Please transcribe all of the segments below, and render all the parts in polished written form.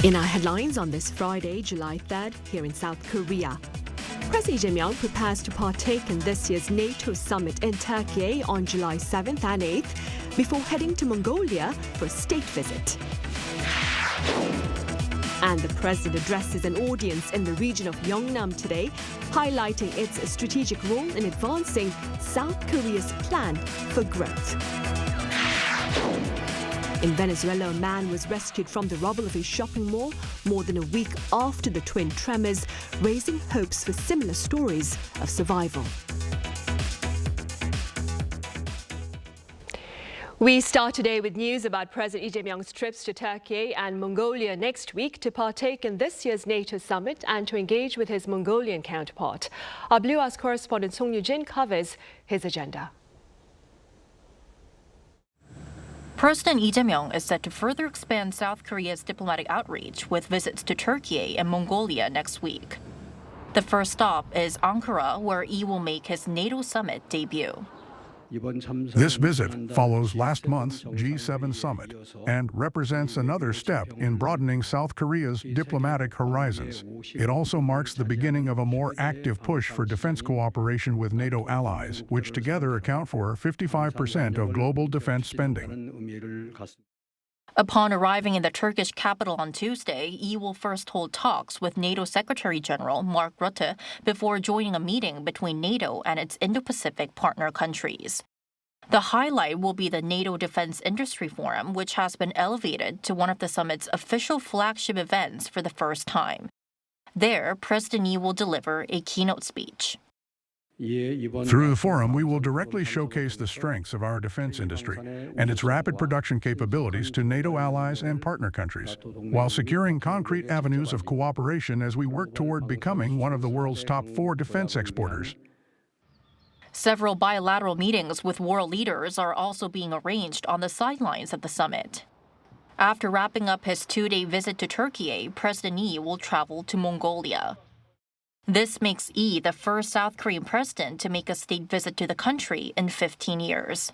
In our headlines on this Friday, July 3rd, here in South Korea, President Lee Jae-myung prepares to partake in this year's NATO summit in Turkey on July 7th and 8th before heading to Mongolia for a state visit. And the president addresses an audience in the region of Yeongnam today, highlighting its strategic role in advancing South Korea's plan for growth. In Venezuela, a man was rescued from the rubble of a shopping mall more than a week after the twin tremors, raising hopes for similar stories of survival. We start today with news about President Lee Jae-myung's trips to Turkey and Mongolia next week to partake in this year's NATO summit and to engage with his Mongolian counterpart. Our Blue House correspondent Song Yoo-jin covers his agenda. President Lee Jae-myung is set to further expand South Korea's diplomatic outreach with visits to Turkey and Mongolia next week. The first stop is Ankara, where Lee will make his NATO summit debut. This visit follows last month's G7 summit and represents another step in broadening South Korea's diplomatic horizons. It also marks the beginning of a more active push for defense cooperation with NATO allies, which together account for 55% of global defense spending. Upon arriving in the Turkish capital on Tuesday, Lee will first hold talks with NATO Secretary General Mark Rutte before joining a meeting between NATO and its Indo-Pacific partner countries. The highlight will be the NATO Defense Industry Forum, which has been elevated to one of the summit's official flagship events for the first time. There, President Lee will deliver a keynote speech. Through the forum, we will directly showcase the strengths of our defense industry and its rapid production capabilities to NATO allies and partner countries, while securing concrete avenues of cooperation as we work toward becoming one of the world's top 4 defense exporters. Several bilateral meetings with world leaders are also being arranged on the sidelines of the summit. After wrapping up his 2-day visit to Turkey, President Lee will travel to Mongolia. This makes Lee the first South Korean president to make a state visit to the country in 15 years.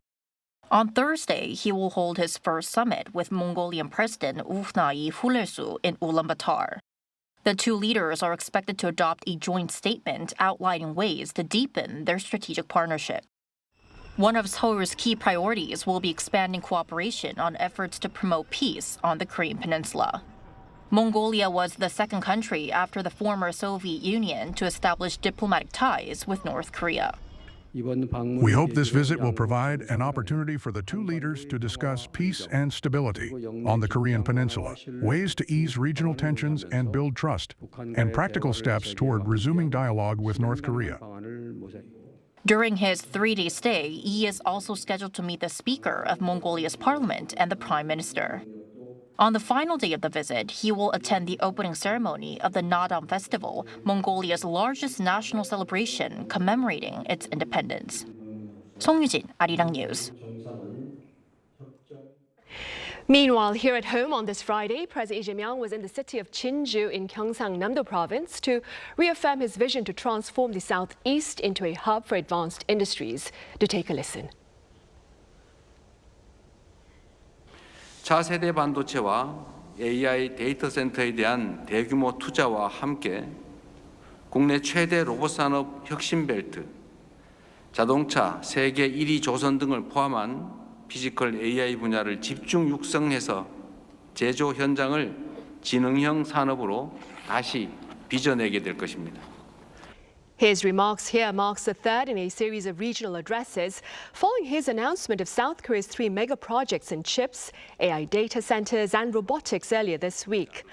On Thursday, he will hold his first summit with Mongolian President Hullesu in Ulaanbaatar. The two leaders are expected to adopt a joint statement outlining ways to deepen their strategic partnership. One of Seoul's key priorities will be expanding cooperation on efforts to promote peace on the Korean peninsula. Mongolia was the second country after the former Soviet Union to establish diplomatic ties with North Korea. We hope this visit will provide an opportunity for the two leaders to discuss peace and stability on the Korean peninsula, ways to ease regional tensions and build trust, and practical steps toward resuming dialogue with North Korea. During his 3-day stay, Lee is also scheduled to meet the Speaker of Mongolia's parliament and the Prime Minister. On the final day of the visit, he will attend the opening ceremony of the Nadam Festival, Mongolia's largest national celebration commemorating its independence. Song Yoo-jin, Arirang News. Meanwhile, here at home on this Friday, President Lee Jae-myung was in the city of Jinju in Gyeongsang-namdo province to reaffirm his vision to transform the southeast into a hub for advanced industries. Do take a listen. 차세대 반도체와 AI 데이터 센터에 대한 대규모 투자와 함께 국내 최대 로봇 산업 혁신 벨트, 자동차 세계 1위 조선 등을 포함한 피지컬 AI 분야를 집중 육성해서 제조 현장을 지능형 산업으로 다시 빚어내게 될 것입니다. His remarks here marks the third in a series of regional addresses following his announcement of South Korea's 3 mega projects in chips, AI data centers and robotics earlier this week.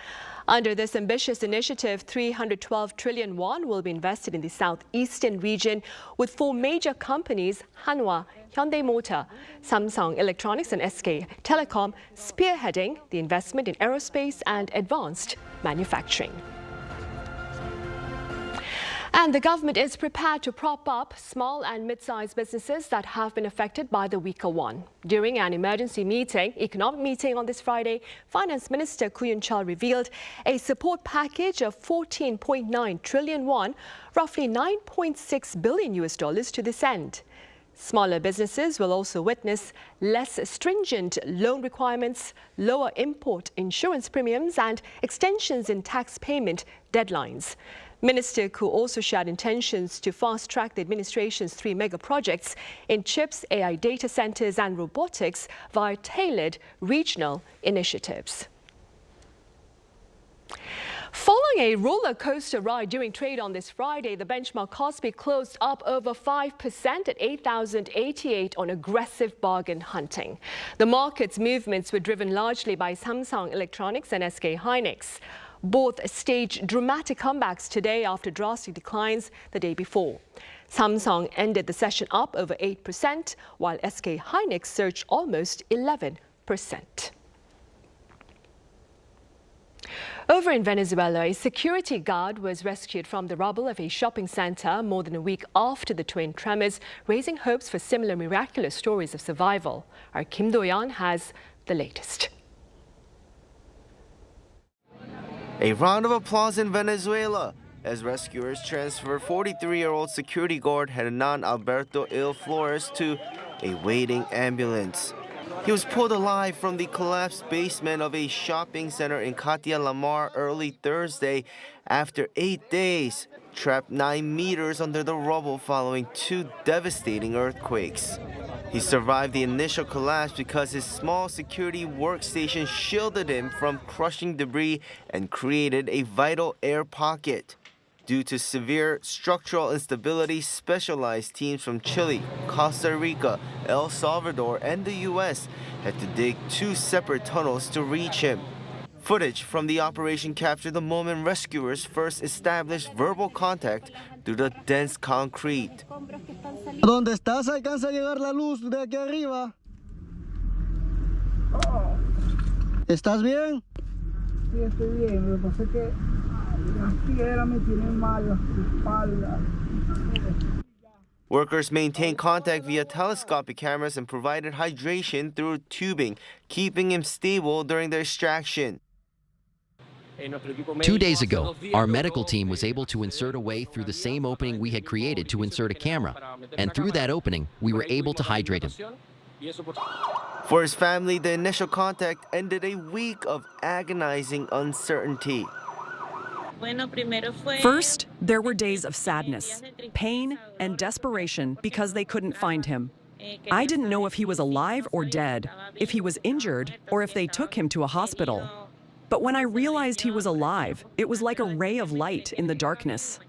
Under this ambitious initiative, 312 trillion won will be invested in the southeastern region, with 4 major companies, Hanwha, Hyundai Motor, Samsung Electronics and SK Telecom, spearheading the investment in aerospace and advanced manufacturing. And the government is prepared to prop up small and mid-sized businesses that have been affected by the weaker won. During an emergency economic meeting on this Friday, Finance Minister Koo Yoon-chul revealed a support package of 14.9 trillion won, roughly $9.6 billion to this end. Smaller businesses will also witness less stringent loan requirements, lower import insurance premiums, and extensions in tax payment deadlines. Minister Koo also shared intentions to fast-track the administration's 3 mega projects in chips, AI data centers, and robotics via tailored regional initiatives. Following a roller coaster ride during trade on this Friday, the benchmark KOSPI closed up over 5% at 8,088 on aggressive bargain hunting. The market's movements were driven largely by Samsung Electronics and SK hynix. Both staged dramatic comebacks today after drastic declines the day before. Samsung ended the session up over 8%, while SK hynix surged almost 11%. Over in Venezuela, a security guard was rescued from the rubble of a shopping center more than a week after the twin tremors, raising hopes for similar miraculous stories of survival. Our Kim Do-yeon has the latest. A round of applause in Venezuela as rescuers transfer 43-year-old security guard Hernan Alberto Il Flores to a waiting ambulance. He was pulled alive from the collapsed basement of a shopping center in Katia Lamar early Thursday after 8 days, trapped 9 meters under the rubble following 2 devastating earthquakes. He survived the initial collapse because his small security workstation shielded him from crushing debris and created a vital air pocket. Due to severe structural instability, specialized teams from Chile, Costa Rica, El Salvador, and the U.S. had to dig 2 separate tunnels to reach him. Footage from the operation captured the moment rescuers first established verbal contact through the dense concrete. ¿Dónde estás? ¿Alcanza a llegar la luz de aquí arriba? ¿Estás bien? Sí, estoy bien. Lo que pasa es que las piedras me tienen mal la espalda. Workers maintained contact via telescopic cameras and provided hydration through tubing, keeping him stable during the extraction. 2 days ago, our medical team was able to insert a way through the same opening we had created to insert a camera. And through that opening, we were able to hydrate him. For his family, the initial contact ended a week of agonizing uncertainty. First, there were days of sadness, pain, and desperation because they couldn't find him. I didn't know if he was alive or dead, if he was injured, or if they took him to a hospital. But when I realized he was alive, it was like a ray of light in the darkness.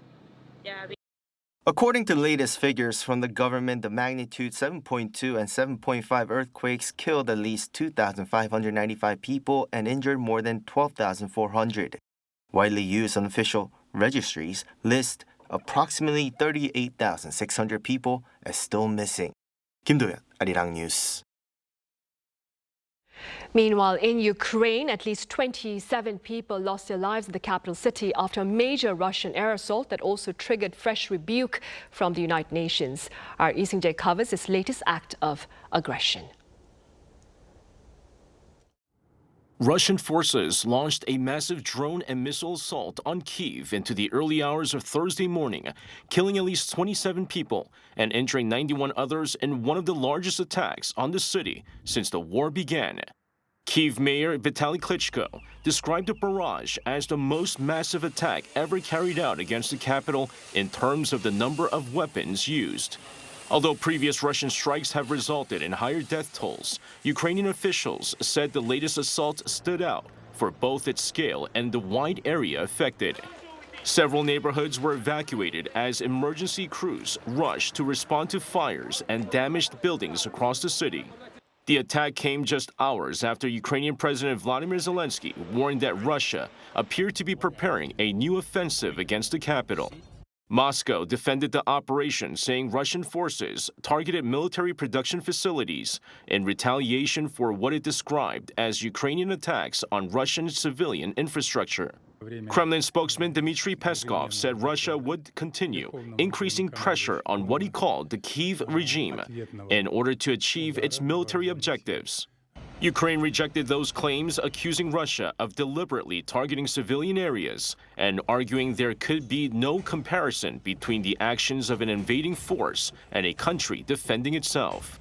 According to latest figures from the government, the magnitude 7.2 and 7.5 earthquakes killed at least 2,595 people and injured more than 12,400. Widely used unofficial registries list approximately 38,600 people as still missing. Kim Do-yeon, Arirang News. Meanwhile, in Ukraine, at least 27 people lost their lives in the capital city after a major Russian air assault that also triggered fresh rebuke from the United Nations. Our Lee Seung-jae covers this latest act of aggression. Russian forces launched a massive drone and missile assault on Kyiv into the early hours of Thursday morning, killing at least 27 people and injuring 91 others in one of the largest attacks on the city since the war began. Kyiv Mayor Vitaly Klitschko described the barrage as the most massive attack ever carried out against the capital in terms of the number of weapons used. Although previous Russian strikes have resulted in higher death tolls, Ukrainian officials said the latest assault stood out for both its scale and the wide area affected. Several neighborhoods were evacuated as emergency crews rushed to respond to fires and damaged buildings across the city. The attack came just hours after Ukrainian President Vladimir Zelensky warned that Russia appeared to be preparing a new offensive against the capital. Moscow defended the operation, saying Russian forces targeted military production facilities in retaliation for what it described as Ukrainian attacks on Russian civilian infrastructure. Kremlin spokesman Dmitry Peskov said Russia would continue increasing pressure on what he called the Kyiv regime in order to achieve its military objectives. Ukraine rejected those claims, accusing Russia of deliberately targeting civilian areas and arguing there could be no comparison between the actions of an invading force and a country defending itself.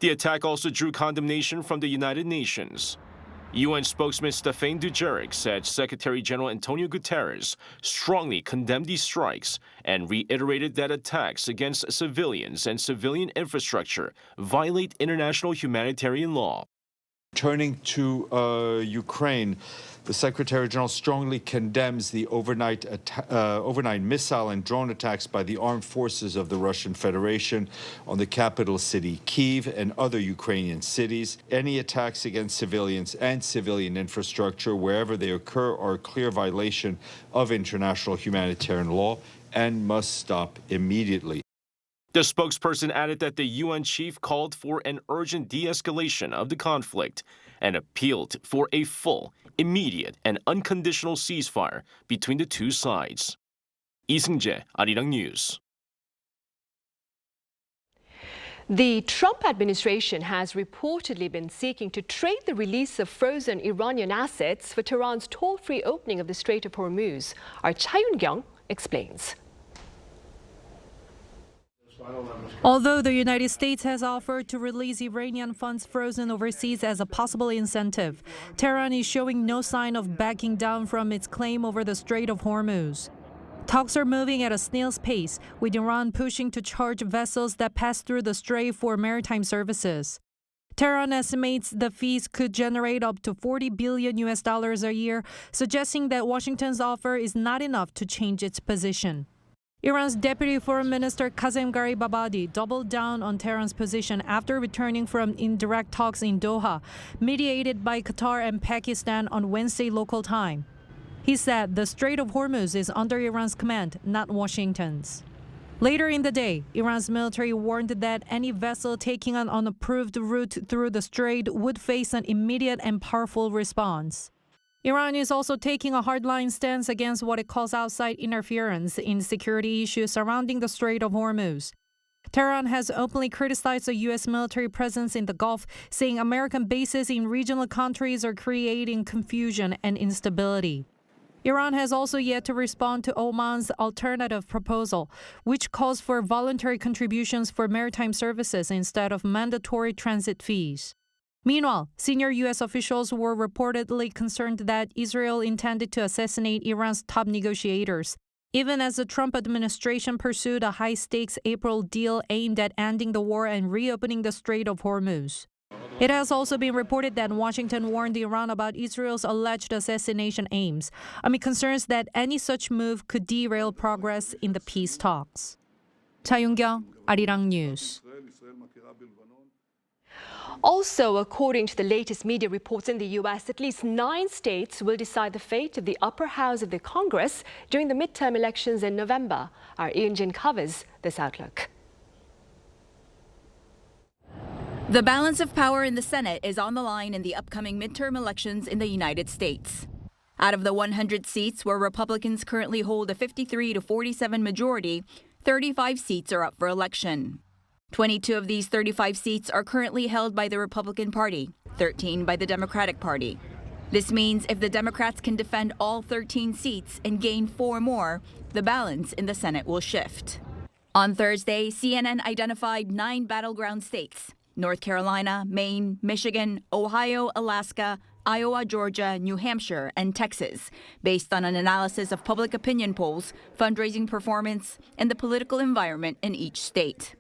The attack also drew condemnation from the United Nations. UN spokesman Stéphane Dujarric said Secretary General Antonio Guterres strongly condemned these strikes and reiterated that attacks against civilians and civilian infrastructure violate international humanitarian law. Turning to Ukraine, the Secretary General strongly condemns the overnight missile and drone attacks by the armed forces of the Russian Federation on the capital city, Kyiv, and other Ukrainian cities. Any attacks against civilians and civilian infrastructure, wherever they occur, are a clear violation of international humanitarian law and must stop immediately. The spokesperson added that the UN chief called for an urgent de-escalation of the conflict and appealed for a full, immediate, and unconditional ceasefire between the two sides. 이승재, Arirang News. The Trump administration has reportedly been seeking to trade the release of frozen Iranian assets for Tehran's toll-free opening of the Strait of Hormuz. Our Cha Yun-kyung explains. Although the United States has offered to release Iranian funds frozen overseas as a possible incentive, Tehran is showing no sign of backing down from its claim over the Strait of Hormuz. Talks are moving at a snail's pace, with Iran pushing to charge vessels that pass through the strait for maritime services. Tehran estimates the fees could generate up to $40 billion a year, suggesting that Washington's offer is not enough to change its position. Iran's Deputy Foreign Minister Qasem Gharibabadi doubled down on Tehran's position after returning from indirect talks in Doha, mediated by Qatar and Pakistan on Wednesday local time. He said the Strait of Hormuz is under Iran's command, not Washington's. Later in the day, Iran's military warned that any vessel taking an unapproved route through the strait would face an immediate and powerful response. Iran is also taking a hardline stance against what it calls outside interference in security issues surrounding the Strait of Hormuz. Tehran has openly criticized the U.S. military presence in the Gulf, saying American bases in regional countries are creating confusion and instability. Iran has also yet to respond to Oman's alternative proposal, which calls for voluntary contributions for maritime services instead of mandatory transit fees. Meanwhile, senior U.S. officials were reportedly concerned that Israel intended to assassinate Iran's top negotiators, even as the Trump administration pursued a high-stakes April deal aimed at ending the war and reopening the Strait of Hormuz. It has also been reported that Washington warned Iran about Israel's alleged assassination aims, amid concerns that any such move could derail progress in the peace talks. Cha Yun-kyung, Arirang News. Also, according to the latest media reports in the U.S., at least 9 states will decide the fate of the upper house of the Congress during the midterm elections in November. Our Ian Jin covers this outlook. The balance of power in the Senate is on the line in the upcoming midterm elections in the United States. Out of the 100 seats where Republicans currently hold a 53 to 47 majority, 35 seats are up for election. 22 of these 35 seats are currently held by the Republican Party, 13 by the Democratic Party. This means if the Democrats can defend all 13 seats and gain 4 more, the balance in the Senate will shift. On Thursday, CNN identified 9 battleground states: North Carolina, Maine, Michigan, Ohio, Alaska, Iowa, Georgia, New Hampshire, and Texas, based on an analysis of public opinion polls, fundraising performance, and the political environment in each state.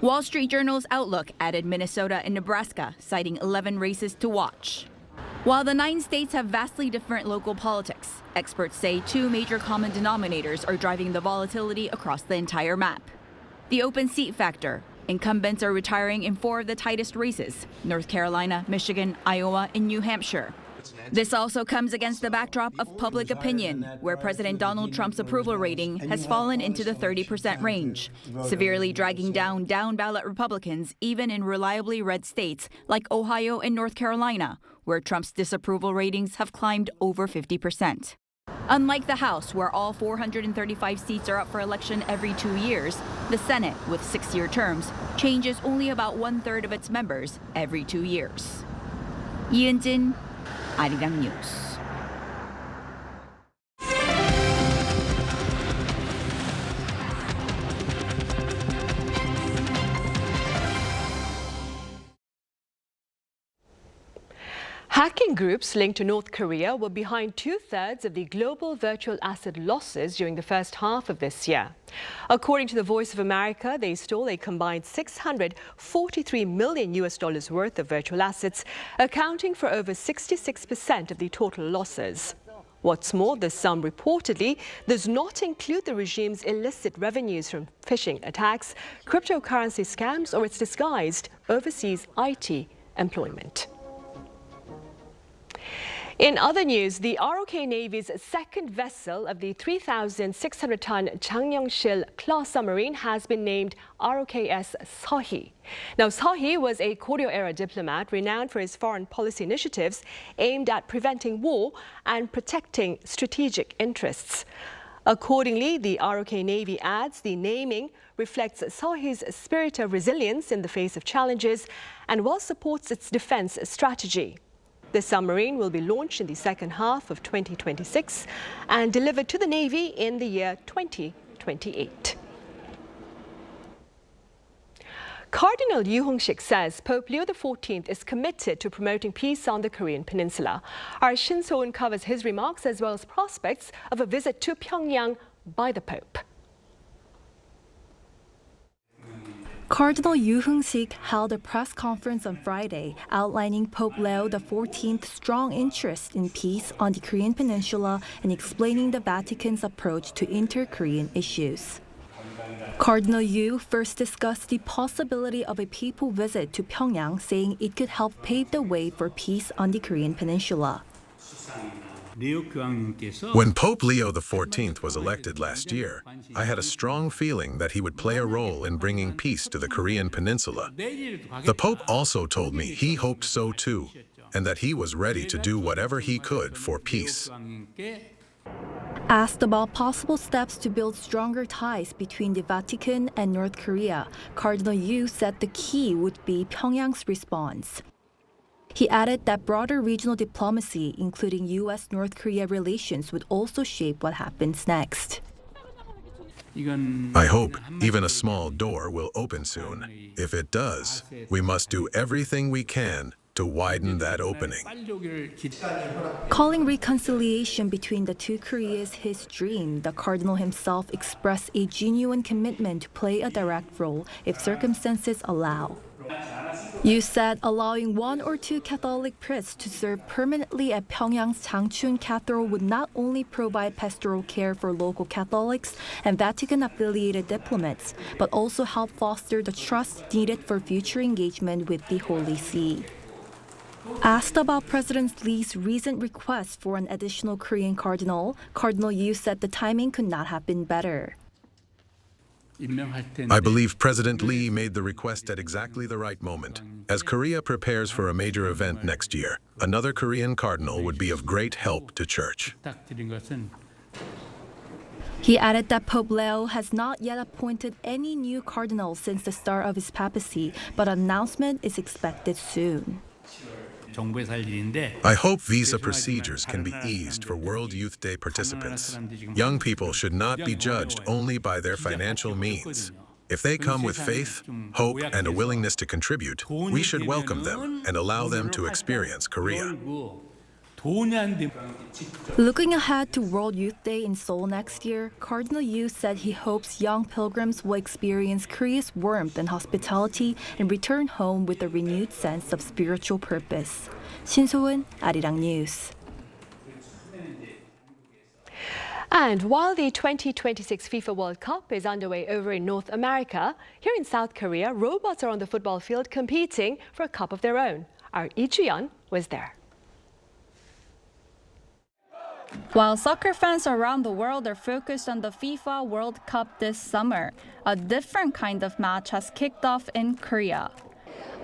Wall Street Journal's Outlook added Minnesota and Nebraska, citing 11 races to watch. While the 9 states have vastly different local politics, experts say 2 major common denominators are driving the volatility across the entire map. The open seat factor. Incumbents are retiring in 4 of the tightest races: North Carolina, Michigan, Iowa, and New Hampshire. This also comes against the backdrop of public opinion, where President Donald Trump's approval rating has fallen into the 30% range, severely dragging down down-ballot Republicans even in reliably red states like Ohio and North Carolina, where Trump's disapproval ratings have climbed over 50%. Unlike the House, where all 435 seats are up for election every 2 years, the Senate, with 6-year terms, changes only about 1/3 of its members every 2 years. 이은진, 아리랑 뉴스. Hacking groups linked to North Korea were behind 2/3 of the global virtual asset losses during the first half of this year. According to the Voice of America, they stole a combined $643 million worth of virtual assets, accounting for over 66% of the total losses. What's more, the sum reportedly does not include the regime's illicit revenues from phishing attacks, cryptocurrency scams, or its disguised overseas IT employment. In other news, the ROK Navy's second vessel of the 3,600-ton Changmyeongsil class submarine has been named ROKS Seo Hui. Now, Seo Hui was a Koryo-era diplomat renowned for his foreign policy initiatives aimed at preventing war and protecting strategic interests. Accordingly, the ROK Navy adds the naming reflects Seo Hui's spirit of resilience in the face of challenges and well supports its defense strategy. The submarine will be launched in the second half of 2026 and delivered to the Navy in the year 2028. Cardinal You Heung-sik says Pope Leo XIV is committed to promoting peace on the Korean peninsula. Our Shin So-eun covers his remarks as well as prospects of a visit to Pyongyang by the Pope. Cardinal You Heung-sik held a press conference on Friday outlining Pope Leo XIV's strong interest in peace on the Korean peninsula and explaining the Vatican's approach to inter-Korean issues. Cardinal Yu first discussed the possibility of a papal visit to Pyongyang, saying it could help pave the way for peace on the Korean peninsula. When Pope Leo XIV was elected last year, I had a strong feeling that he would play a role in bringing peace to the Korean peninsula. The Pope also told me he hoped so too, and that he was ready to do whatever he could for peace. Asked about possible steps to build stronger ties between the Vatican and North Korea, Cardinal Yu said the key would be Pyongyang's response. He added that broader regional diplomacy, including U.S.-North Korea relations, would also shape what happens next. I hope even a small door will open soon. If it does, we must do everything we can to widen that opening. Calling reconciliation between the two Koreas his dream, the Cardinal himself expressed a genuine commitment to play a direct role if circumstances allow. Yu said allowing one or two Catholic priests to serve permanently at Pyongyang's Changchun Cathedral would not only provide pastoral care for local Catholics and Vatican-affiliated diplomats, but also help foster the trust needed for future engagement with the Holy See. Asked about President Lee's recent request for an additional Korean cardinal, Cardinal Yu said the timing could not have been better. I believe President Lee made the request at exactly the right moment. As Korea prepares for a major event next year, another Korean cardinal would be of great help to church. He added that Pope Leo has not yet appointed any new cardinals since the start of his papacy, but an announcement is expected soon. I hope visa procedures can be eased for World Youth Day participants. Young people should not be judged only by their financial means. If they come with faith, hope, and a willingness to contribute, we should welcome them and allow them to experience Korea. Looking ahead to World Youth Day in Seoul next year, Cardinal Yu said he hopes young pilgrims will experience Korea's warmth and hospitality and return home with a renewed sense of spiritual purpose. Shin So-eun, Arirang News. And while the 2026 FIFA World Cup is underway over in North America, here in South Korea, robots are on the football field competing for a cup of their own. Our Lee Ju-yeon was there. While soccer fans around the world are focused on the FIFA World Cup this summer, a different kind of match has kicked off in Korea.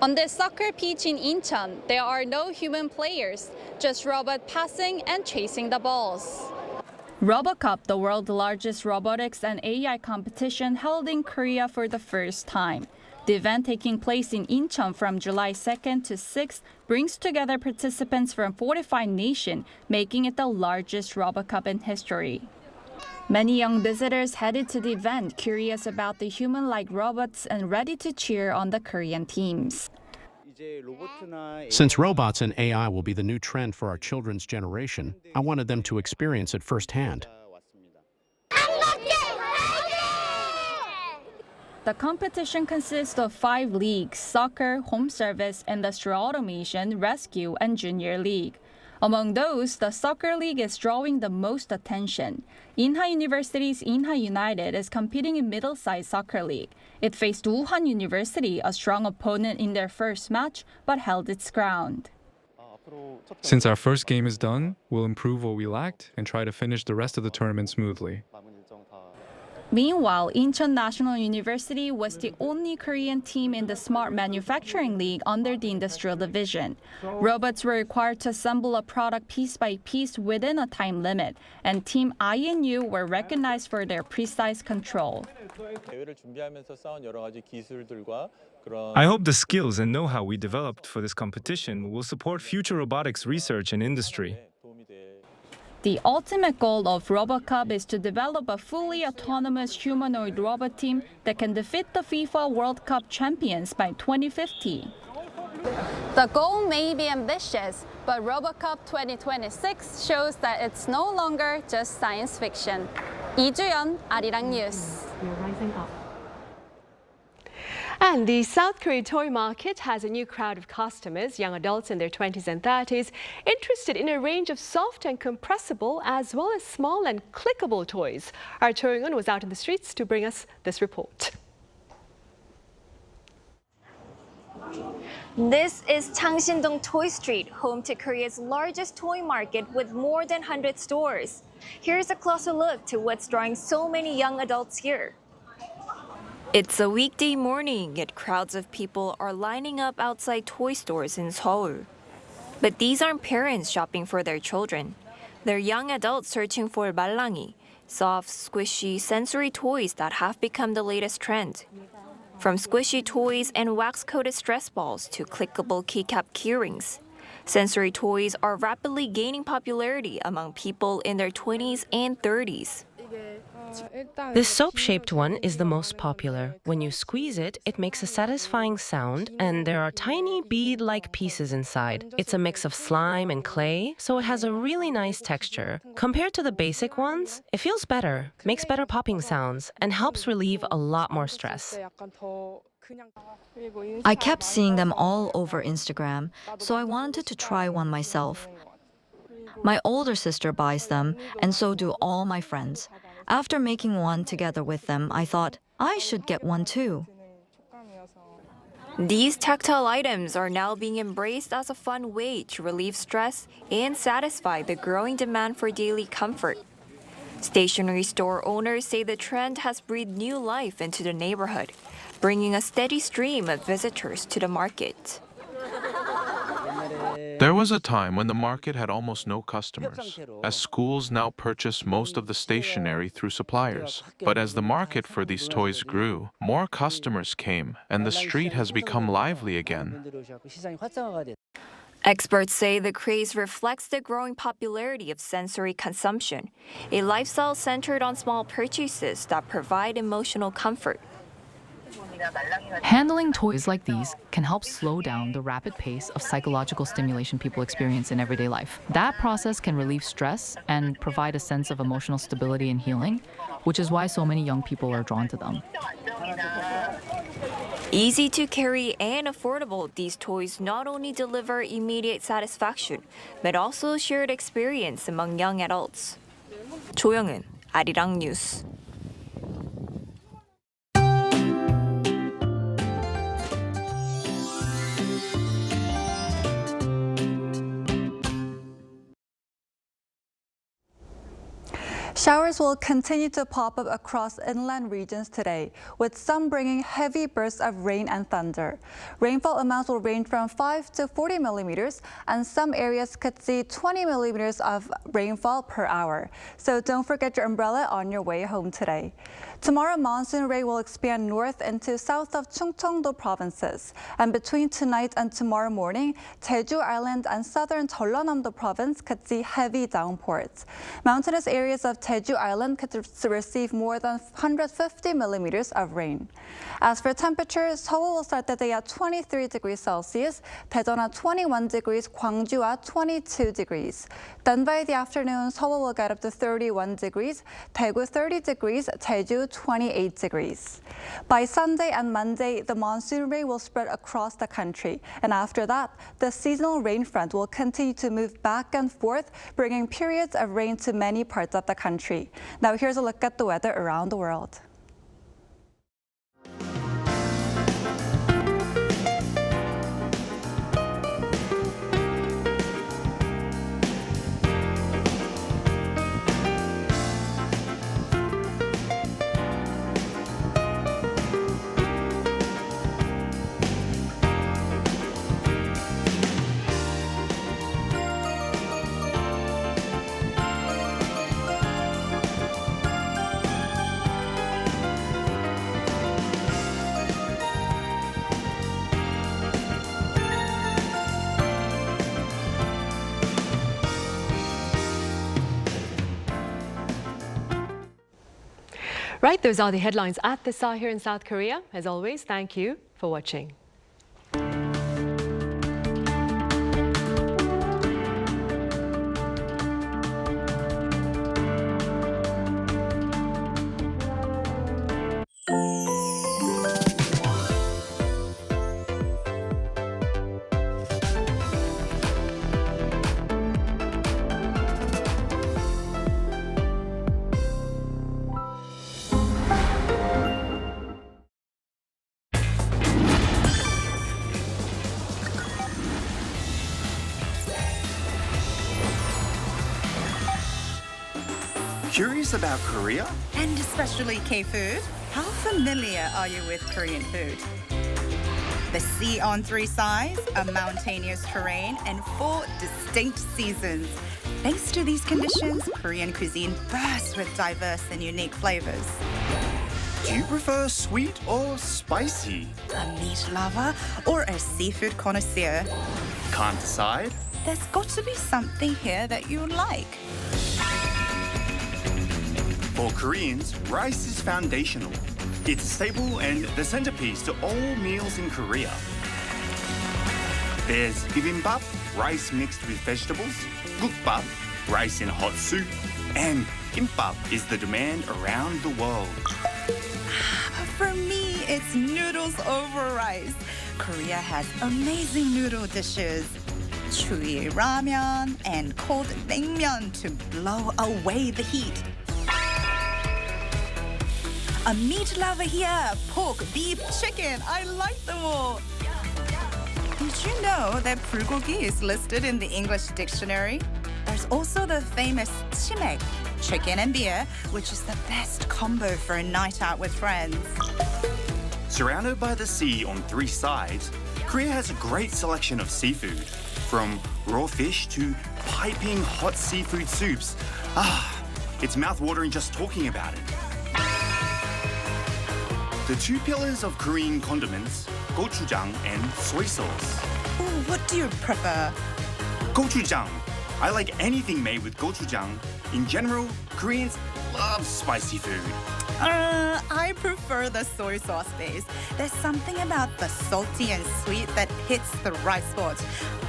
On this soccer pitch in Incheon, there are no human players, just robots passing and chasing the balls. Robocup, the world's largest robotics and AI competition held in Korea for the first time. The event taking place in Incheon from July 2nd to 6th brings together participants from 45 nations, making it the largest Robocup in history. Many young visitors headed to the event curious about the human-like robots and ready to cheer on the Korean teams. Since robots and AI will be the new trend for our children's generation, I wanted them to experience it firsthand. The competition consists of 5 leagues: soccer, home service, industrial automation, rescue, and junior league. Among those, the soccer league is drawing the most attention. Inha University's Inha United is competing in middle-sized soccer league. It faced Wuhan University, a strong opponent in their first match, but held its ground. Since our first game is done, we'll improve what we lacked and try to finish the rest of the tournament smoothly. Meanwhile, Incheon National University was the only Korean team in the Smart Manufacturing League under the Industrial Division. Robots were required to assemble a product piece by piece within a time limit, and Team INU were recognized for their precise control. I hope the skills and know-how we developed for this competition will support future robotics research and industry. The ultimate goal of Robocup is to develop a fully autonomous humanoid robot team that can defeat the FIFA World Cup champions by 2050. The goal may be ambitious, but Robocup 2026 shows that it's no longer just science fiction. Lee Ju-yeon, Arirang News. And the South Korea toy market has a new crowd of customers, young adults in their 20s and 30s, interested in a range of soft and compressible as well as small and clickable toys. Our Cho Young-un was out in the streets to bring us this report. This is Changsindong Toy Street, home to Korea's largest toy market with more than 100 stores. Here's a closer look to what's drawing so many young adults here. It's a weekday morning, yet crowds of people are lining up outside toy stores in Seoul. But these aren't parents shopping for their children. They're young adults searching for 말랑이, soft, squishy, sensory toys that have become the latest trend. From squishy toys and wax-coated stress balls to clickable keycap keyrings, sensory toys are rapidly gaining popularity among people in their 20s and 30s. This soap-shaped one is the most popular. When you squeeze it, it makes a satisfying sound, and there are tiny bead-like pieces inside. It's a mix of slime and clay, so it has a really nice texture. Compared to the basic ones, it feels better, makes better popping sounds, and helps relieve a lot more stress. I kept seeing them all over Instagram, so I wanted to try one myself. My older sister buys them, and so do all my friends. After making one together with them, I thought, I should get one too. These tactile items are now being embraced as a fun way to relieve stress and satisfy the growing demand for daily comfort. Stationery store owners say the trend has breathed new life into the neighborhood, bringing a steady stream of visitors to the market. There was a time when the market had almost no customers, as schools now purchase most of the stationery through suppliers. But as the market for these toys grew, more customers came, and the street has become lively again. Experts say the craze reflects the growing popularity of sensory consumption, a lifestyle centered on small purchases that provide emotional comfort. Handling toys like these can help slow down the rapid pace of psychological stimulation people experience in everyday life. That process can relieve stress and provide a sense of emotional stability and healing, which is why so many young people are drawn to them. Easy to carry and affordable, these toys not only deliver immediate satisfaction, but also shared experience among young adults. Cho Young-un, Arirang News. Showers will continue to pop up across inland regions today, with some bringing heavy bursts of rain and thunder. Rainfall amounts will range from 5 to 40 millimeters, and some areas could see 20 millimeters of rainfall per hour. So don't forget your umbrella on your way home today. Tomorrow, monsoon rain will expand north into south of Chungcheongdo provinces. And between tonight and tomorrow morning, Jeju Island and southern Jeollanam-do province could see heavy downpours. Mountainous areas of Jeju Island could receive more than 150 millimeters of rain. As for temperatures, Seoul will start the day at 23 degrees Celsius, Daejeon at 21 degrees, Gwangju at 22 degrees. Then by the afternoon, Seoul will get up to 31 degrees, Daegu 30 degrees, Jeju 28 degrees. By Sunday and Monday, the monsoon rain will spread across the country. And after that, the seasonal rain front will continue to move back and forth, bringing periods of rain to many parts of the country. Now here's a look at the weather around the world. Right, those are the headlines at this hour here in South Korea. As always, thank you for watching. Curious about Korea? And especially K-food? How familiar are you with Korean food? The sea on 3 sides, a mountainous terrain, and 4 distinct seasons. Thanks to these conditions, Korean cuisine bursts with diverse and unique flavors. Do you prefer sweet or spicy? A meat lover or a seafood connoisseur? Can't decide? There's got to be something here that you like. For Koreans, rice is foundational. It's a staple and the centerpiece to all meals in Korea. There's bibimbap, rice mixed with vegetables, gukbap, rice in hot soup, and kimbap is the demand around the world. For me, it's noodles over rice. Korea has amazing noodle dishes. Chuyi ramen and cold naengmyeon to blow away the heat. A meat lover here, pork, beef, chicken, I like them all. Did you know that bulgogi is listed in the English dictionary? There's also the famous chimek, chicken and beer, which is the best combo for a night out with friends. Surrounded by the sea on 3 sides, Korea has a great selection of seafood, from raw fish to piping hot seafood soups. It's mouth-watering just talking about it. The 2 pillars of Korean condiments, gochujang and soy sauce. Ooh, what do you prefer? Gochujang. I like anything made with gochujang. In general, Koreans love spicy food. I prefer the soy sauce base. There's something about the salty and sweet that hits the right spot.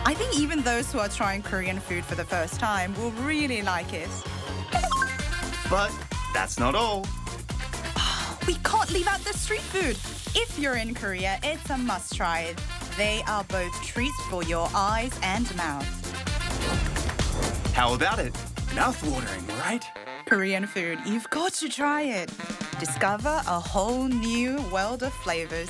I think even those who are trying Korean food for the first time will really like it. But that's not all. We can't leave out the street food. If you're in Korea, it's a must try. They are both treats for your eyes and mouth. How about it? Mouth-watering, right? Korean food, you've got to try it. Discover a whole new world of flavors.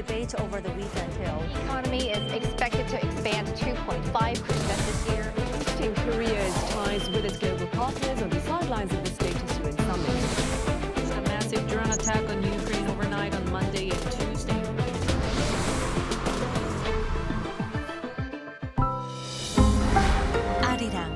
debate over the weekend, Hill. The economy is expected to expand 2.5% this year. Boosting Korea's ties with its global partners on the sidelines of the Status UN summit. A massive drone attack on Ukraine overnight on Monday and Tuesday. Arirang.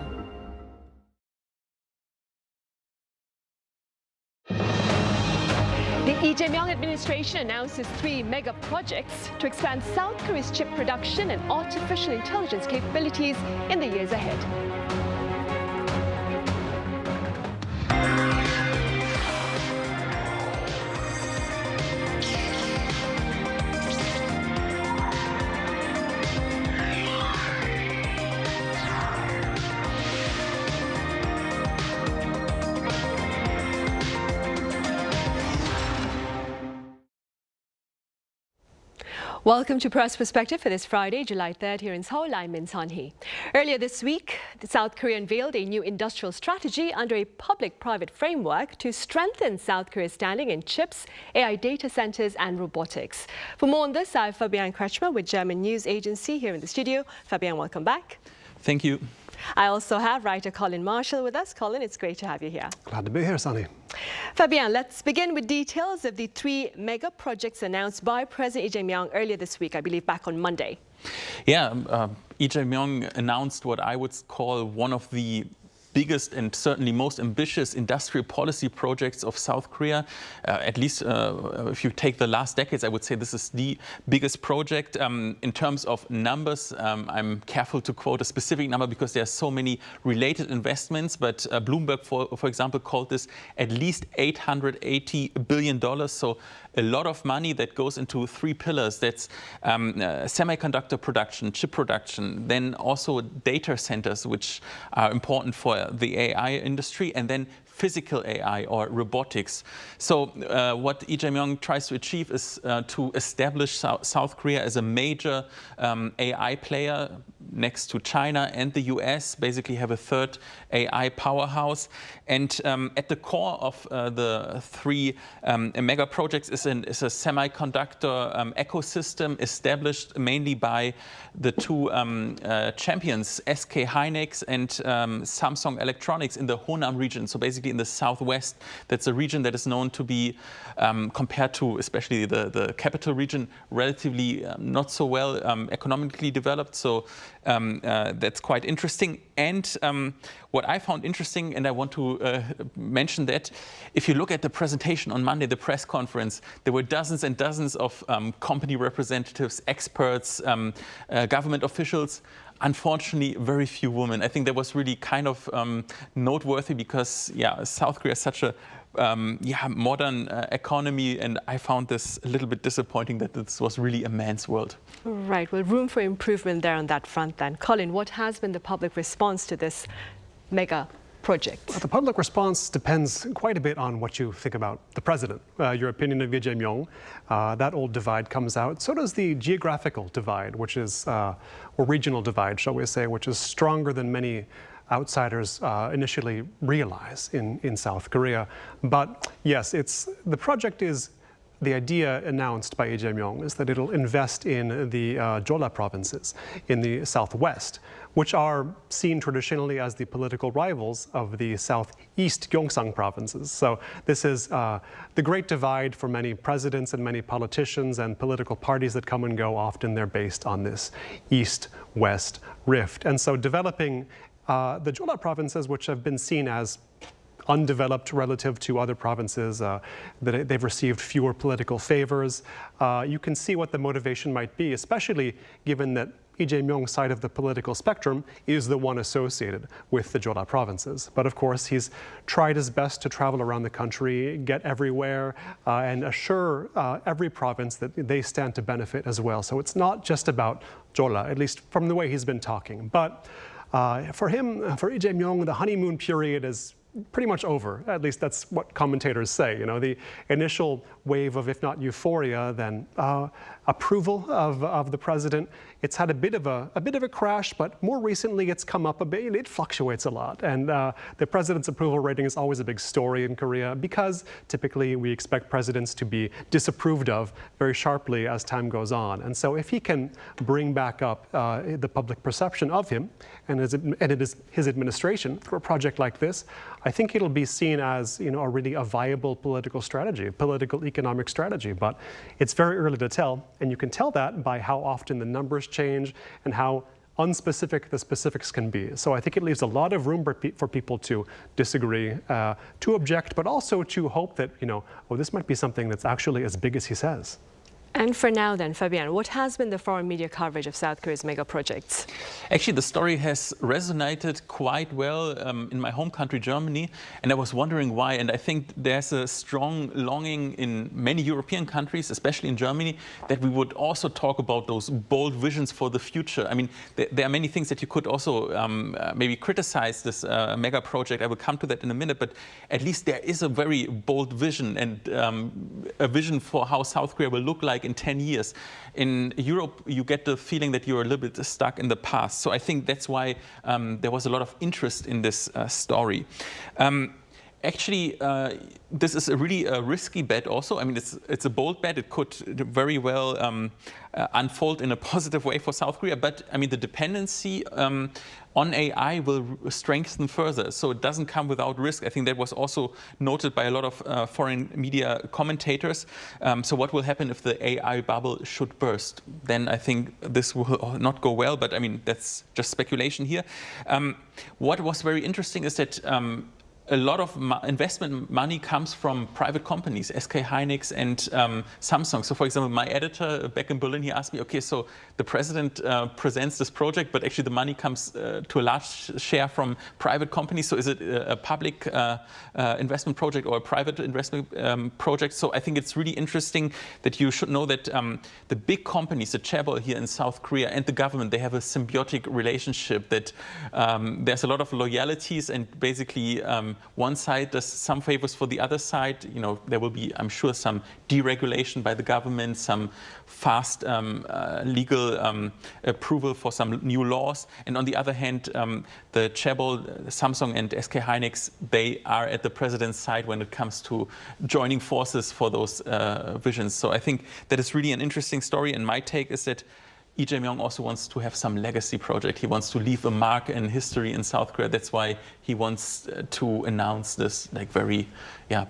The Lee Jae-myung administration announces 3 mega projects to expand South Korea's chip production and artificial intelligence capabilities in the years ahead. Welcome to Press Perspective for this Friday, July 3rd, here in Seoul. I'm Min Sun-hee. Earlier this week, South Korea unveiled a new industrial strategy under a public-private framework to strengthen South Korea's standing in chips, AI data centers and robotics. For more on this, I have Fabian Kretschmer with German news agency here in the studio. Fabian, welcome back. Thank you. I also have writer Colin Marshall with us. Colin, it's great to have you here. Glad to be here, Sunny. Fabian, let's begin with details of the 3 mega projects announced by President Lee Jae-myung earlier this week, I believe back on Monday. Yeah, Lee Jae-myung announced what I would call one of the biggest and certainly most ambitious industrial policy projects of South Korea. At least if you take the last decades, I would say this is the biggest project. In terms of numbers, I'm careful to quote a specific number because there are so many related investments, but Bloomberg, for example, called this at least $880 billion. So a lot of money that goes into 3 pillars. That's semiconductor production, chip production, then also data centers, which are important for the AI industry, and then physical AI or robotics. So what Lee Jae-myung tries to achieve is to establish South Korea as a major AI player next to China and the US, basically have a 3rd AI powerhouse. And at the core of the 3 mega projects is a semiconductor ecosystem established mainly by the 2 champions, SK Hynix and Samsung Electronics in the Honam region. So basically in the southwest, that's a region that is known to be, compared to especially the capital region, relatively not so well economically developed. So that's quite interesting. And what I found interesting, and I want to mention that, if you look at the presentation on Monday, the press conference, there were dozens and dozens of company representatives, experts, government officials. Unfortunately, very few women. I think that was really kind of noteworthy because, yeah, South Korea is such a modern economy, and I found this a little bit disappointing that this was really a man's world. Right. Well, room for improvement there on that front then. Colin, what has been the public response to this mega project? Well, the public response depends quite a bit on what you think about the president. Your opinion of Lee Jae-myung, that old divide comes out. So does the geographical divide, which is, or regional divide, shall we say, which is stronger than many outsiders initially realize in South Korea. But yes, the project is, the idea announced by Lee Jae-myung is that it'll invest in the Jeolla provinces in the southwest, which are seen traditionally as the political rivals of the southeast Gyeongsang provinces. So this is the great divide for many presidents and many politicians and political parties that come and go. Often they're based on this east-west rift. And so developing the Jeolla provinces, which have been seen as undeveloped relative to other provinces, that they've received fewer political favors. You can see what the motivation might be, especially given that Lee Jae-myung's side of the political spectrum is the one associated with the Jeolla provinces. But of course, he's tried his best to travel around the country, get everywhere, and assure every province that they stand to benefit as well. So it's not just about Jeolla, at least from the way he's been talking. But for him, for Lee Jae-myung, the honeymoon period is pretty much over. At least that's what commentators say. You know, the initial wave of, if not euphoria, then approval of the president. It's had a bit of a crash, but more recently it's come up a bit. It fluctuates a lot, and the president's approval rating is always a big story in Korea because typically we expect presidents to be disapproved of very sharply as time goes on. And so if he can bring back up the public perception of him and his administration through a project like this, I think it'll be seen as, you know, a viable political strategy, political economic strategy. But it's very early to tell, and you can tell that by how often the numbers change and how unspecific the specifics can be. So I think it leaves a lot of room for people to disagree, to object, but also to hope that, you know, oh, this might be something that's actually as big as he says. And for now then, Fabian, what has been the foreign media coverage of South Korea's mega projects? Actually, the story has resonated quite well in my home country, Germany, and I was wondering why. And I think there's a strong longing in many European countries, especially in Germany, that we would also talk about those bold visions for the future. I mean, there are many things that you could also maybe criticize this mega project. I will come to that in a minute, but at least there is a very bold vision and a vision for how South Korea will look like in 10 years. In Europe, you get the feeling that you're a little bit stuck in the past. So I think that's why there was a lot of interest in this story. Actually, this is a really risky bet also. I mean, it's a bold bet. It could very well unfold in a positive way for South Korea. But I mean, the dependency on AI will strengthen further. So it doesn't come without risk. I think that was also noted by a lot of foreign media commentators. So what will happen if the AI bubble should burst? Then I think this will not go well. But I mean, that's just speculation here. What was very interesting is that a lot of investment money comes from private companies, SK Hynix and Samsung. So for example, my editor back in Berlin, he asked me, okay, so the president presents this project, but actually the money comes to a large share from private companies. So is it a public investment project or a private investment project? So I think it's really interesting that you should know that the big companies, the chaebol here in South Korea and the government, they have a symbiotic relationship that there's a lot of loyalties and basically one side does some favors for the other side. You know, there will be, I'm sure, some deregulation by the government, some fast legal approval for some new laws. And on the other hand, the chaebol, Samsung and SK Hynix, they are at the president's side when it comes to joining forces for those visions. So I think that is really an interesting story. And my take is that Lee Jae-myung also wants to have some legacy project. He wants to leave a mark in history in South Korea. That's why he wants to announce this like very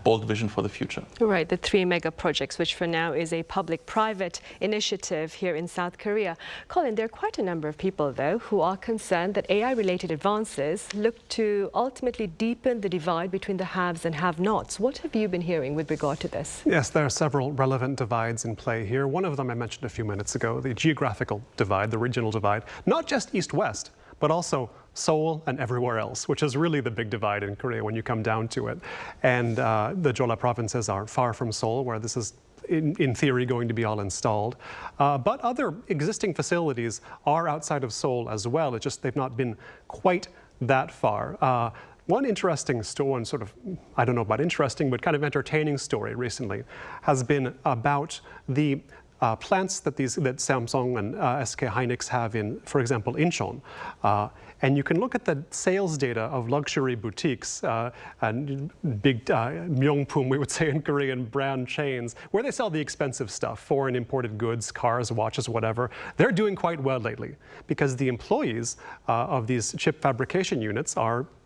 bold vision for the future. Right, the 3 mega projects, which for now is a public-private initiative here in South Korea. Colin, there are quite a number of people, though, who are concerned that AI-related advances look to ultimately deepen the divide between the haves and have-nots. What have you been hearing with regard to this? Yes, there are several relevant divides in play here. One of them I mentioned a few minutes ago, the geographical divide, the regional divide, not just east-west, but also Seoul and everywhere else, which is really the big divide in Korea when you come down to it. And the Jeolla provinces are far from Seoul, where this is in theory going to be all installed. But other existing facilities are outside of Seoul as well. It's just they've not been quite that far. One interesting story, sort of, I don't know about interesting, but kind of entertaining story recently has been about the plants that Samsung and SK Hynix have in, for example, Incheon. And you can look at the sales data of luxury boutiques and big Myeongpum, we would say in Korean, brand chains, where they sell the expensive stuff, foreign imported goods, cars, watches, whatever. They're doing quite well lately because the employees of these chip fabrication units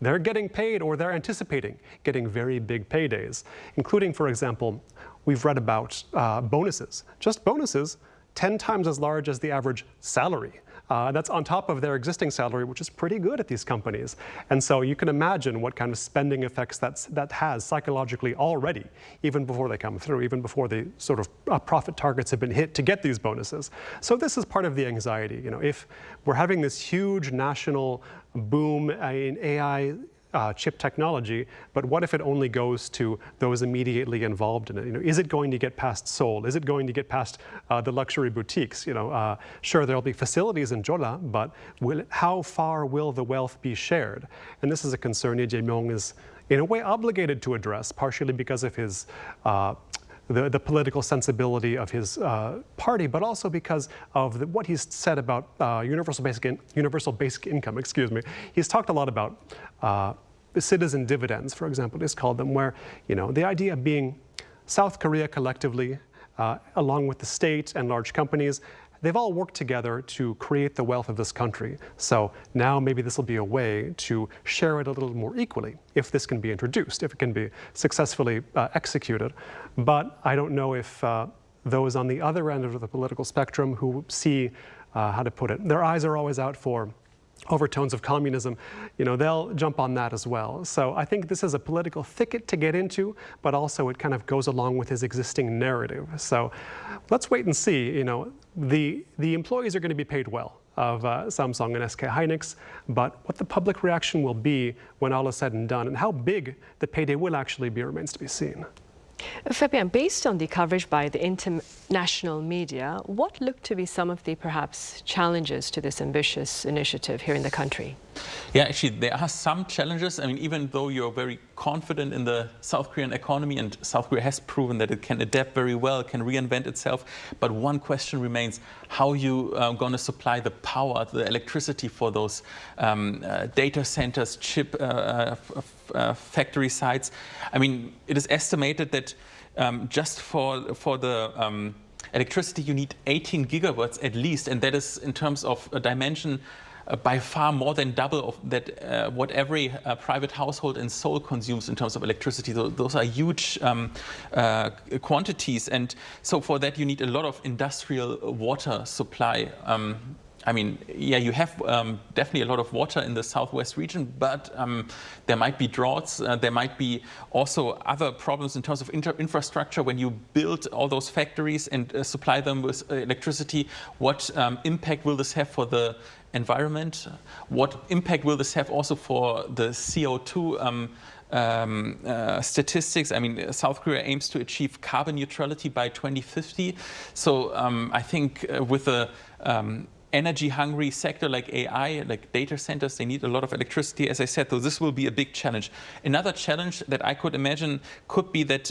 they're getting paid, or they're anticipating getting very big paydays, including, for example, we've read about bonuses, just bonuses 10 times as large as the average salary. That's on top of their existing salary, which is pretty good at these companies. And so you can imagine what kind of spending effects that has psychologically already, even before they come through, even before the sort of profit targets have been hit to get these bonuses. So this is part of the anxiety. You know, if we're having this huge national boom in AI chip technology, but what if it only goes to those immediately involved in it? You know, is it going to get past Seoul? Is it going to get past the luxury boutiques? You know, sure, there'll be facilities in Jeolla, but how far will the wealth be shared? And this is a concern Lee Jae-myung is in a way, obligated to address, partially because of his the political sensibility of his party, but also because of what he's said about universal basic income. Excuse me. He's talked a lot about citizen dividends, for example. He's called them, where the idea being South Korea collectively, along with the state and large companies, they've all worked together to create the wealth of this country. So now maybe this will be a way to share it a little more equally, if this can be introduced, if it can be successfully executed. But I don't know if those on the other end of the political spectrum who see, how to put it, their eyes are always out for overtones of communism, they'll jump on that as well. So I think this is a political thicket to get into, but also it kind of goes along with his existing narrative. So let's wait and see. The employees are going to be paid well of Samsung and SK Hynix, but what the public reaction will be when all is said and done and how big the payday will actually be remains to be seen. Fabian, based on the coverage by the international media, what look to be some of the perhaps challenges to this ambitious initiative here in the country? Yeah, actually, there are some challenges. I mean, even though you're very confident in the South Korean economy, and South Korea has proven that it can adapt very well, can reinvent itself, but one question remains, how are you going to supply the power, the electricity for those data centers, chip factory sites? I mean, it is estimated that just for the electricity you need 18 gigawatts at least, and that is in terms of a dimension by far more than double of that what every private household in Seoul consumes in terms of electricity. Those are huge quantities, and so for that you need a lot of industrial water supply. I mean, yeah, you have definitely a lot of water in the southwest region, but there might be droughts. There might be also other problems in terms of infrastructure when you build all those factories and supply them with electricity. What impact will this have for the environment? What impact will this have also for the CO2 statistics? I mean, South Korea aims to achieve carbon neutrality by 2050. So I think with a energy-hungry sector like AI, like data centers, they need a lot of electricity, as I said, so this will be a big challenge. Another challenge that I could imagine could be that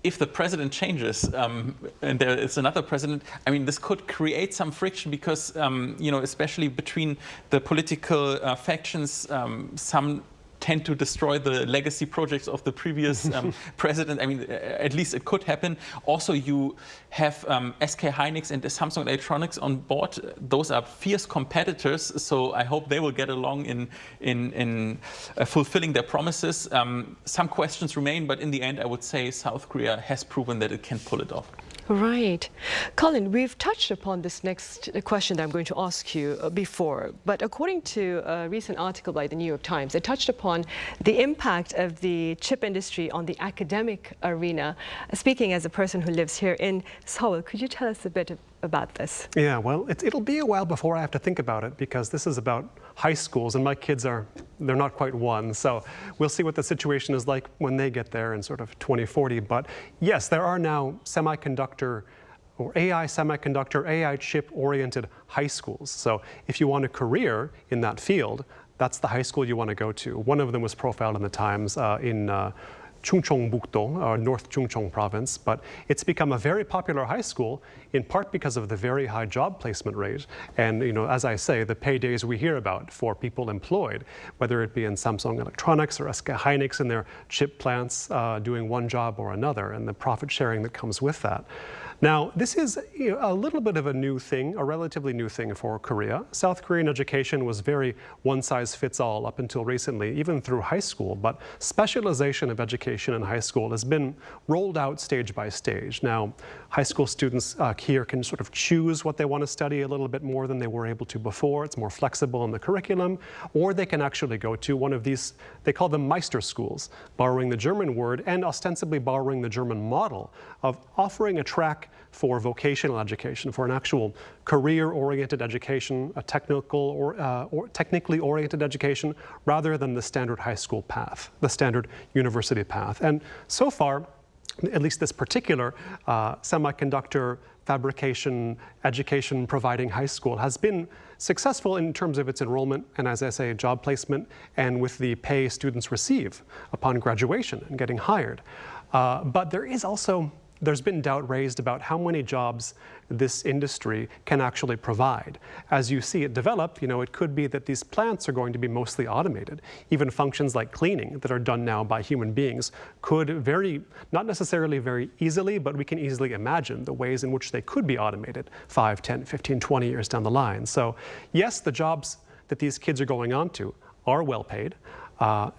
if the president changes and there is another president, I mean, this could create some friction because, especially between the political factions, some tend to destroy the legacy projects of the previous president. I mean, at least it could happen. Also, you have SK Hynix and Samsung Electronics on board. Those are fierce competitors, so I hope they will get along in fulfilling their promises. Some questions remain, but in the end, I would say South Korea has proven that it can pull it off. Right. Colin, we've touched upon this next question that I'm going to ask you before, but according to a recent article by the New York Times, it touched upon the impact of the chip industry on the academic arena. Speaking as a person who lives here in Seoul, could you tell us a bit about this? Yeah, well, it'll be a while before I have to think about it because this is about high schools and my kids they're not quite one. So we'll see what the situation is like when they get there in sort of 2040. But yes, there are now semiconductor or AI chip-oriented high schools. So if you want a career in that field, that's the high school you want to go to. One of them was profiled in the Times in Chungcheongbuk-do, North Chungcheong province, but it's become a very popular high school in part because of the very high job placement rate. And, as I say, the paydays we hear about for people employed, whether it be in Samsung Electronics or SK Hynix in their chip plants doing one job or another, and the profit sharing that comes with that. Now, this is a little bit of a new thing, a relatively new thing for Korea. South Korean education was very one-size-fits-all up until recently, even through high school, but specialization of education in high school has been rolled out stage by stage. Now, high school students here can sort of choose what they want to study a little bit more than they were able to before. It's more flexible in the curriculum, or they can actually go to one of these, they call them Meister schools, borrowing the German word and ostensibly borrowing the German model of offering a track for vocational education, for an actual career-oriented education, a technical or technically oriented education, rather than the standard high school path, the standard university path. And so far, at least this particular semiconductor fabrication education providing high school has been successful in terms of its enrollment and, as I say, job placement and with the pay students receive upon graduation and getting hired. But there's been doubt raised about how many jobs this industry can actually provide. As you see it develop, it could be that these plants are going to be mostly automated. Even functions like cleaning that are done now by human beings could not necessarily very easily, but we can easily imagine the ways in which they could be automated 5, 10, 15, 20 years down the line. So yes, the jobs that these kids are going on to are well paid.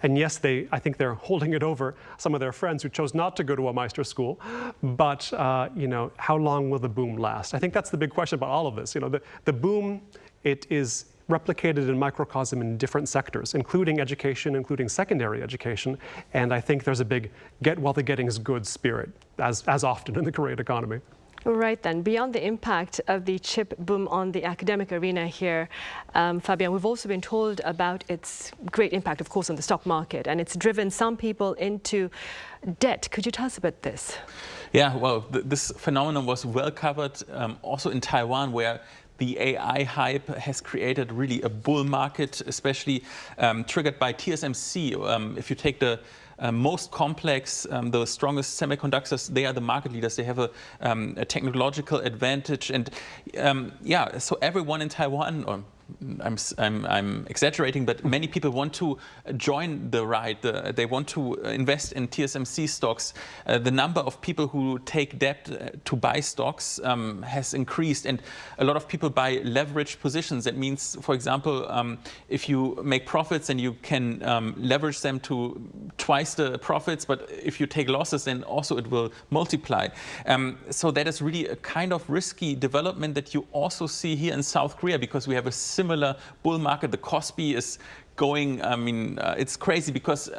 And yes, I think they're holding it over some of their friends who chose not to go to a Meister school. But how long will the boom last? I think that's the big question about all of this. The boom, it is replicated in microcosm in different sectors, including education, including secondary education. And I think there's a big get while the getting's good spirit, as often in the Korean economy. Right then, beyond the impact of the chip boom on the academic arena here, Fabian, we've also been told about its great impact, of course, on the stock market, and it's driven some people into debt. Could you tell us about this? Yeah, well, this phenomenon was well covered also in Taiwan, where the AI hype has created really a bull market, especially triggered by TSMC. If you take the most complex, the strongest semiconductors, they are the market leaders. They have a technological advantage, and so everyone in Taiwan, or I'm exaggerating, but many people want to join the ride. They want to invest in TSMC stocks. The number of people who take debt to buy stocks has increased, and a lot of people buy leveraged positions. That means, for example, if you make profits and you can leverage them to twice the profits, but if you take losses, then also it will multiply. So that is really a kind of risky development that you also see here in South Korea, because we have a similar bull market. The KOSPI is going, it's crazy because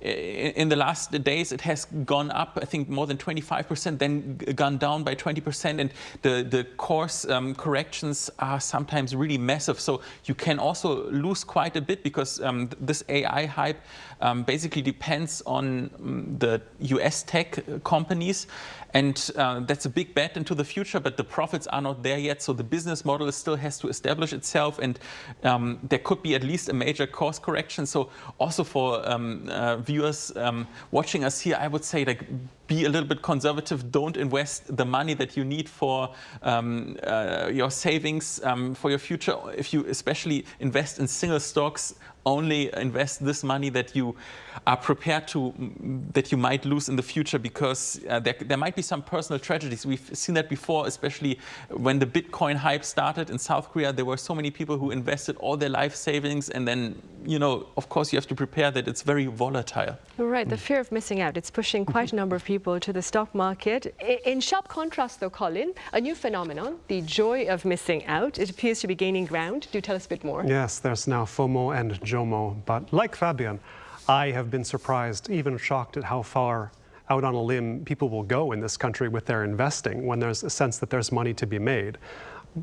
in the last days it has gone up, I think, more than 25%, then gone down by 20%, and the course corrections are sometimes really massive. So you can also lose quite a bit because this AI hype basically depends on the US tech companies, and that's a big bet into the future, but the profits are not there yet. So the business model still has to establish itself, and there could be at least a major course correction. So also for viewers watching us here, I would say, like, be a little bit conservative. Don't invest the money that you need for your savings for your future. If you especially invest in single stocks, only invest this money that you are prepared to, that you might lose in the future, because there might be some personal tragedies. We've seen that before, especially when the Bitcoin hype started in South Korea. There were so many people who invested all their life savings, and then, of course, you have to prepare that it's very volatile. Right, the fear of missing out, it's pushing quite a number of people to the stock market. In sharp contrast, though, Colin, a new phenomenon, the joy of missing out, it appears to be gaining ground. Do tell us a bit more. Yes, there's now FOMO and JOMO, but like Fabian, I have been surprised, even shocked at how far out on a limb people will go in this country with their investing when there's a sense that there's money to be made.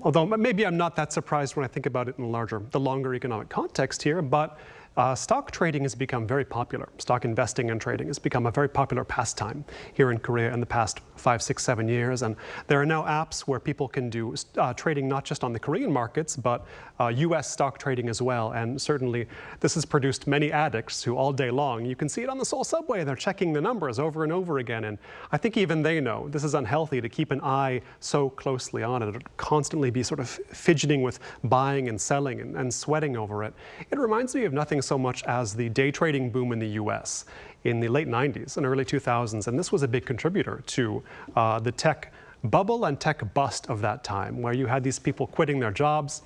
Although maybe I'm not that surprised when I think about it in the longer economic context here, but stock trading has become very popular. Stock investing and trading has become a very popular pastime here in Korea in the past 5, 6, 7 years. And there are now apps where people can do trading not just on the Korean markets, but US stock trading as well. And certainly this has produced many addicts who all day long, you can see it on the Seoul subway, they're checking the numbers over and over again. And I think even they know this is unhealthy to keep an eye so closely on it, constantly be sort of fidgeting with buying and selling and sweating over it. It reminds me of nothing so much as the day trading boom in the US in the late 90s and early 2000s. And this was a big contributor to the tech bubble and tech bust of that time, where you had these people quitting their jobs,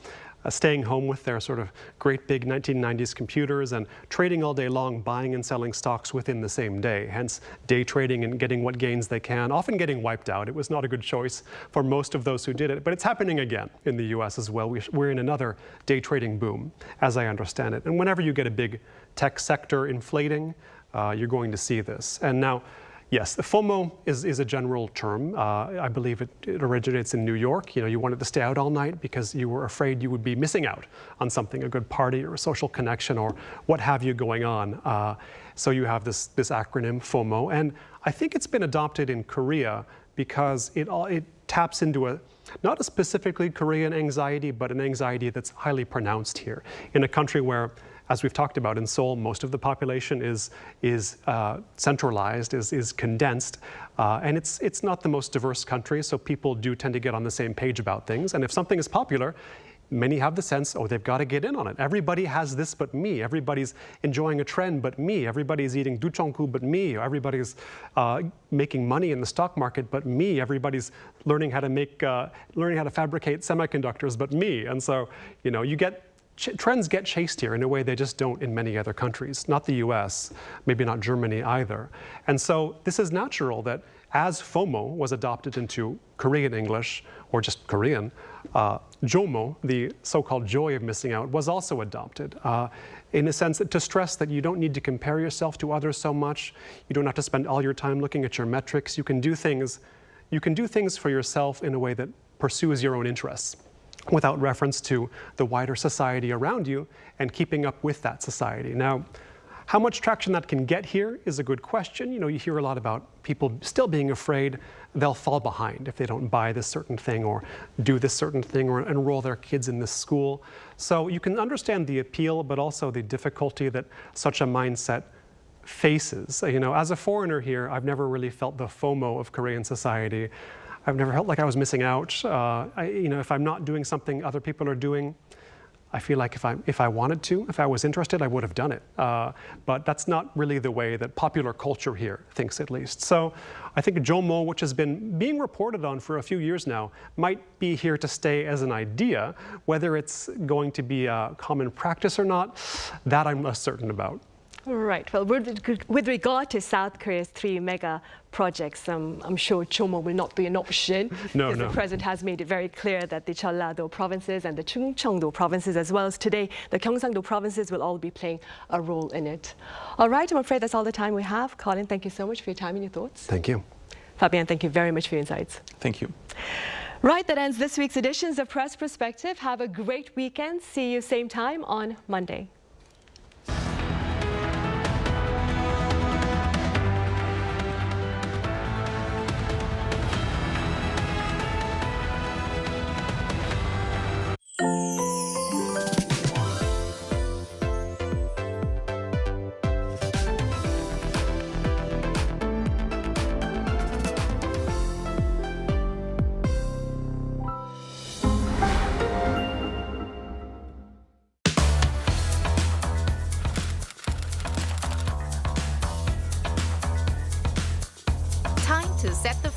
staying home with their sort of great big 1990s computers and trading all day long, buying and selling stocks within the same day. Hence, day trading and getting what gains they can, often getting wiped out. It was not a good choice for most of those who did it, but it's happening again in the US as well. We're in another day trading boom, as I understand it. And whenever you get a big tech sector inflating, you're going to see this. And now, Yes, the FOMO is a general term. I believe it originates in New York. You wanted to stay out all night because you were afraid you would be missing out on something, a good party or a social connection or what have you going on. So you have this acronym FOMO, and I think it's been adopted in Korea because it taps into not a specifically Korean anxiety, but an anxiety that's highly pronounced here in a country where, as we've talked about in Seoul, most of the population is centralized, is condensed, and it's not the most diverse country, so people do tend to get on the same page about things. And if something is popular, many have the sense, oh, they've got to get in on it. Everybody has this but me. Everybody's enjoying a trend but me. Everybody's eating ducheongku but me. Everybody's making money in the stock market but me. Everybody's learning how to fabricate semiconductors but me. And so, you get trends get chased here in a way they just don't in many other countries, not the US, maybe not Germany either. And so this is natural that as FOMO was adopted into Korean English, or just Korean, JOMO, the so-called joy of missing out, was also adopted. In a sense, to stress that you don't need to compare yourself to others so much. You don't have to spend all your time looking at your metrics. You can do things for yourself in a way that pursues your own interests, without reference to the wider society around you and keeping up with that society. Now, how much traction that can get here is a good question. You hear a lot about people still being afraid they'll fall behind if they don't buy this certain thing or do this certain thing or enroll their kids in this school. So you can understand the appeal, but also the difficulty that such a mindset faces. As a foreigner here, I've never really felt the FOMO of Korean society. I've never felt like I was missing out. If I'm not doing something other people are doing, I feel like if I wanted to, if I was interested, I would have done it. But that's not really the way that popular culture here thinks, at least. So I think JOMO, which has been being reported on for a few years now, might be here to stay as an idea. Whether it's going to be a common practice or not, that I'm less certain about. Right. Well, with regard to South Korea's 3 mega projects, I'm sure JOMO will not be an option. No. The president has made it very clear that the Jeollado provinces and the Chungcheongdo provinces, as well as today the Gyeongsangdo provinces, will all be playing a role in it. All right, I'm afraid that's all the time we have. Colin, thank you so much for your time and your thoughts. Thank you. Fabian, thank you very much for your insights. Thank you. Right, that ends this week's editions of Press Perspective. Have a great weekend. See you same time on Monday. To set the